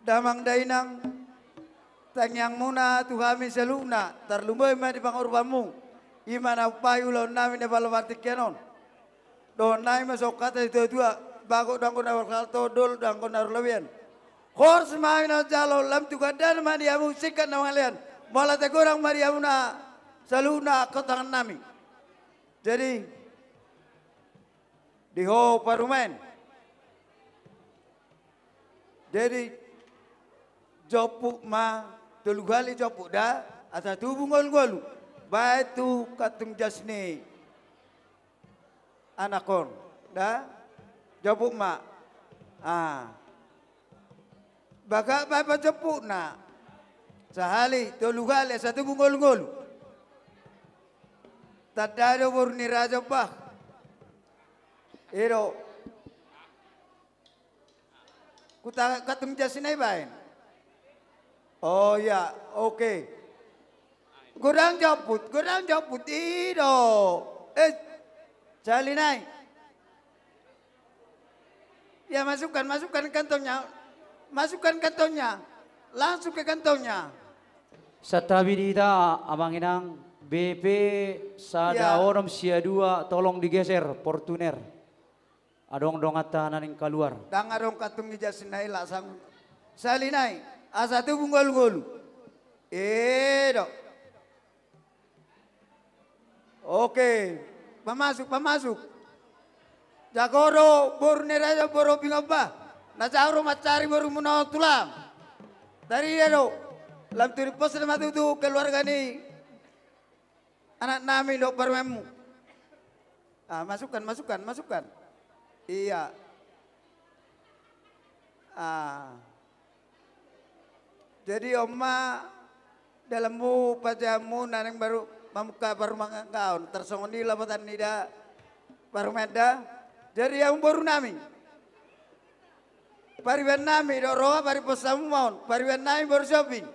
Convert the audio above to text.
damang dainang tangyang muna tuhami seluna terlumbai ma di pangurbamu imana upayu lawan nami ne balawati kenon don nai masuk kata itu dua bago dangko na warkalto dol dangko na rulawian hor semai na jalo lam tuga dan mani amu sikat na walian malah tegorang mari amu na seluna kotangan nami jadi di ho parumen jadi jopuk ma telu kali jopuk dah asa tu bungol golu batu katung jasni anakon dah jopuk ma baka bapa jopuk na sahali telu kali asa tu bungol golu tadado burni raja bah ero kuta katung jasni bain. Oh ya, oke. Gorang joput ido. Jalinai. Ya masukkan kantongnya. Masukkan kantongnya. Langsung ke kantongnya. Satabidita abang inang BP sada Ya. orang sia dua tolong digeser Portuner. Adong dongata naning keluar. Dangarong katung jasinai lasang. Salinai. Asa tu bunggol-gol. Edo. Oke. Pamasuk. Jagoro bornera aja boro pingapa. Na jagoro macari baru menau tulang. Dari edo. Lam turi pos na matutu keluarga ni. Anak nami dok barmemu. Masukkan. Iya. Jadi oma dalammu pajamu naneng baru mamuka baru mangkaun tersongoni labatan nida baru meda. Jadi yang baru nami. Pariwan nami do roa pari posamu maun. Pariwan nami baru shopping.